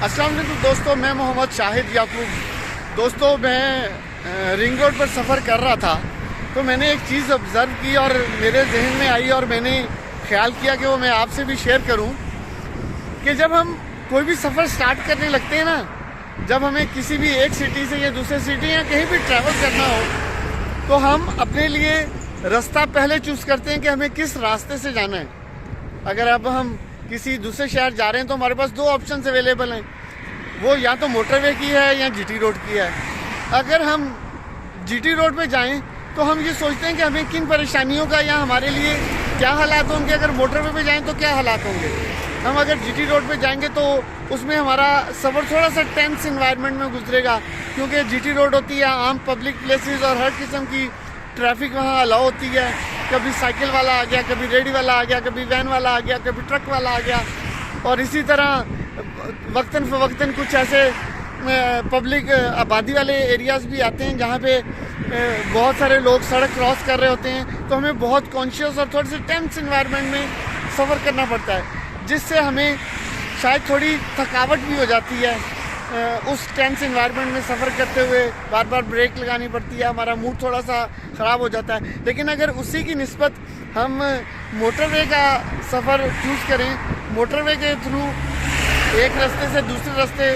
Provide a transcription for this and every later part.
अस्सलाम वालेकुम दोस्तों, मैं मोहम्मद शाहिद याकूब। दोस्तों, मैं रिंग रोड पर सफ़र कर रहा था तो मैंने एक चीज़ ऑब्ज़र्व की और मेरे जहन में आई और मैंने ख्याल किया कि वो मैं आपसे भी शेयर करूं कि जब हम कोई भी सफ़र स्टार्ट करने लगते हैं ना, जब हमें किसी भी एक सिटी से या दूसरे सिटी या कहीं भी ट्रैवल करना हो तो हम अपने लिए रास्ता पहले चूज़ करते हैं कि हमें किस रास्ते से जाना है। अगर अब हम किसी दूसरे शहर जा रहे हैं तो हमारे पास दो ऑप्शन अवेलेबल हैं, वो या तो मोटरवे की है या जीटी रोड की है। अगर हम जीटी रोड पे जाएं तो हम ये सोचते हैं कि हमें किन परेशानियों का या हमारे लिए क्या हालात होंगे, अगर मोटरवे पे जाएं तो क्या हालात होंगे। हम अगर जीटी रोड पे जाएंगे तो उसमें हमारा सफ़र थोड़ा सा टेंस इन्वायरमेंट में गुजरेगा, क्योंकि जीटी रोड होती है आम पब्लिक प्लेसेस और हर किस्म की ट्रैफिक वहाँ अलाउ होती है। कभी साइकिल वाला आ गया, कभी रेडी वाला आ गया, कभी वैन वाला आ गया, कभी ट्रक वाला आ गया, और इसी तरह वक्तन फ़वक्तन कुछ ऐसे पब्लिक आबादी वाले एरियाज़ भी आते हैं जहाँ पे बहुत सारे लोग सड़क क्रॉस कर रहे होते हैं। तो हमें बहुत कॉन्शियस और थोड़ी सी टेंस इन्वायरमेंट में सफ़र करना पड़ता है, जिससे हमें शायद थोड़ी थकावट भी हो जाती है। उस टेंस इन्वायरमेंट में सफ़र करते हुए बार बार ब्रेक लगानी पड़ती है, हमारा मूड थोड़ा सा ख़राब हो जाता है। लेकिन अगर उसी की निस्बत हम मोटरवे का सफ़र चूज़ करें, मोटरवे के थ्रू एक रास्ते से दूसरे रास्ते,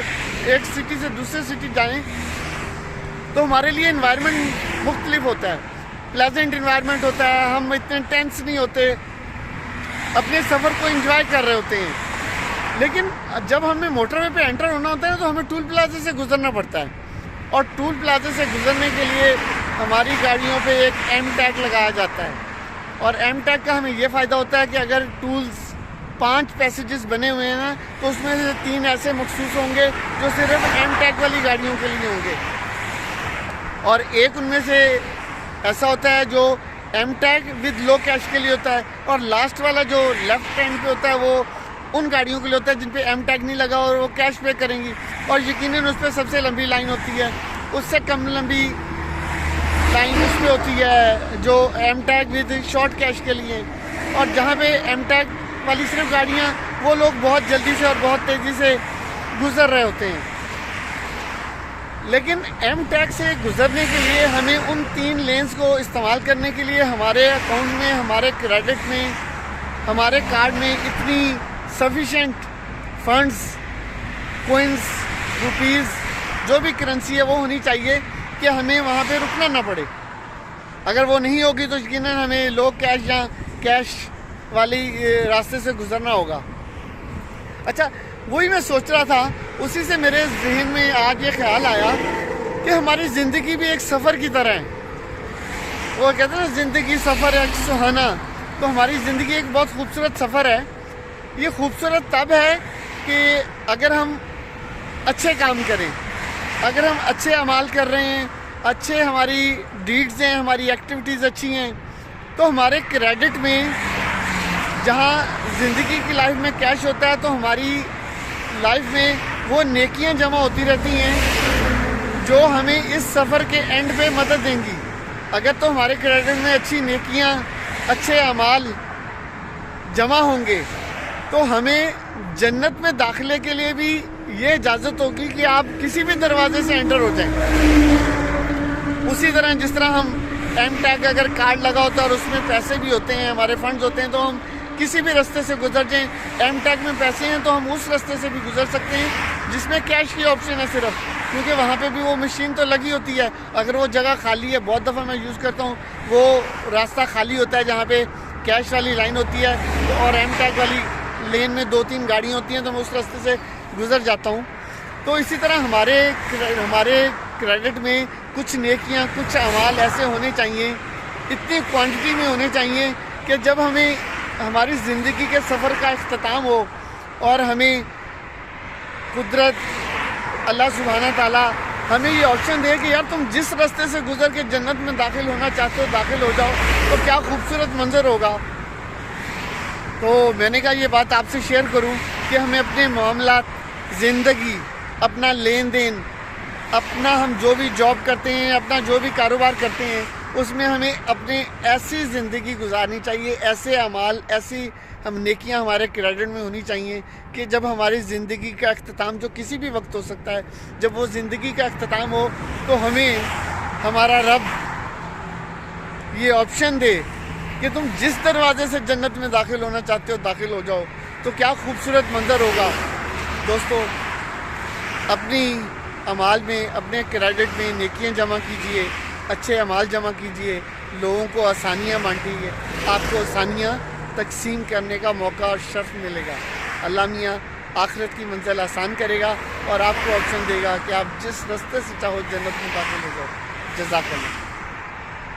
एक सिटी से दूसरे सिटी जाएं, तो हमारे लिए इन्वायरमेंट मुख्तलिफ होता है, प्लेजेंट इन्वायरमेंट होता है। हम इतने टेंस नहीं होते, अपने सफ़र को एंजॉय कर रहे होते हैं। लेकिन जब हमें मोटरवे पे एंटर होना होता है तो हमें टूल प्लाजे से गुजरना पड़ता है, और टूल प्लाजे से गुजरने के लिए हमारी गाड़ियों पे एक एम टैग लगाया जाता है। और एम टैग का हमें ये फ़ायदा होता है कि अगर टूल्स 5 पैसेजेस बने हुए हैं ना, तो उसमें से 3 ऐसे मखसूस होंगे जो सिर्फ एम टैग वाली गाड़ियों के लिए होंगे, और एक उनमें से ऐसा होता है जो M tag with low cache के लिए होता है, और लास्ट वाला जो लेफ्ट हैंड पे होता है वो उन गाड़ियों के लिए होता है जिन पे एम टैग नहीं लगा और वो कैश पे करेंगी। और यकीनन उस पर सबसे लंबी लाइन होती है, उससे कम लंबी लाइन उस पर होती है जो M tag with short cache के लिए। और जहाँ पे एम टैग वाली सिर्फ गाड़ियाँ, वो लोग बहुत जल्दी से और बहुत तेज़ी से गुजर रहे होते हैं। लेकिन एम टैग से गुजरने के लिए हमें उन 3 लेन्स को इस्तेमाल करने के लिए हमारे अकाउंट में, हमारे क्रेडिट में, हमारे कार्ड में इतनी सफिशेंट फंड्स, कोइंस, रुपीज़, जो भी करेंसी है वो होनी चाहिए कि हमें वहाँ पे रुकना ना पड़े। अगर वो नहीं होगी तो यकीनन हमें लो कैश या कैश वाली रास्ते से गुजरना होगा। अच्छा, वही मैं सोच रहा था, उसी से मेरे जहन में आज ये ख्याल आया कि हमारी ज़िंदगी भी एक सफ़र की तरह है। वो कहते हैं ना, ज़िंदगी सफ़र है सुहाना। तो हमारी ज़िंदगी एक बहुत खूबसूरत सफ़र है। ये खूबसूरत तब है कि अगर हम अच्छे काम करें, अगर हम अच्छे अमाल कर रहे हैं, अच्छे हमारी डीड्स हैं, हमारी एक्टिविटीज़ अच्छी हैं, तो हमारे क्रेडिट में, जहाँ ज़िंदगी की लाइफ में कैश होता है, तो हमारी लाइफ में वो नेकियां जमा होती रहती हैं जो हमें इस सफ़र के एंड पे मदद देंगी। अगर तो हमारे क्रेडिट में अच्छी नेकियां, अच्छे अमाल जमा होंगे तो हमें जन्नत में दाखिले के लिए भी ये इजाज़त होगी कि आप किसी भी दरवाजे से एंटर हो जाएं। उसी तरह जिस तरह हम एम टैग अगर कार्ड लगा होता है और उसमें पैसे भी होते हैं, हमारे फंड्स होते हैं, तो हम किसी भी रास्ते से गुजर जाएं। एम टैग में पैसे हैं तो हम उस रास्ते से भी गुजर सकते हैं जिसमें कैश की ऑप्शन है सिर्फ, क्योंकि वहाँ पे भी वो मशीन तो लगी होती है। अगर वो जगह खाली है, बहुत दफ़ा मैं यूज़ करता हूँ, वो रास्ता खाली होता है जहाँ पे कैश वाली लाइन होती है और एम टैग वाली लेन में 2-3 गाड़ियाँ होती हैं, तो मैं उस रास्ते से गुजर जाता हूँ। तो इसी तरह हमारे क्रेडिट में कुछ नेकियाँ, कुछ अमाल ऐसे होने चाहिए, इतनी क्वांटिटी में होने चाहिए कि जब हमें हमारी ज़िंदगी के सफ़र का इख्तिताम हो और हमें कुदरत, अल्लाह सुब्हाना ताला हमें ये ऑप्शन दे कि यार तुम जिस रास्ते से गुजर के जन्नत में दाखिल होना चाहते हो दाखिल हो जाओ, तो क्या खूबसूरत मंजर होगा। तो मैंने कहा ये बात आपसे शेयर करूं कि हमें अपने मामलात, ज़िंदगी, अपना लेन देन, अपना हम जो भी जॉब करते हैं, अपना जो भी कारोबार करते हैं, उसमें हमें अपने ऐसी ज़िंदगी गुजारनी चाहिए, ऐसे अमाल, ऐसी हम नेकियां हमारे क्रेडिट में होनी चाहिए कि जब हमारी ज़िंदगी का अख्ताम, जो किसी भी वक्त हो सकता है, जब वो ज़िंदगी का अख्ताम हो तो हमें हमारा रब ये ऑप्शन दे कि तुम जिस दरवाजे से जन्नत में दाखिल होना चाहते हो दाखिल हो जाओ। तो क्या खूबसूरत मंजर होगा दोस्तों। अपनी अमाल में, अपने क्रेडिट में नेकियां जमा कीजिए, अच्छे अमाल जमा कीजिए, लोगों को आसानियाँ बांटिए, आपको आसानियाँ तकसीम करने का मौका और शर्फ मिलेगा। अल्लाह मियाँ आखिरत की मंजिल आसान करेगा और आपको ऑप्शन देगा कि आप जिस रास्ते से चाहो जन्नत में दाखिल हो जाओ। जज़ाकल्लाह।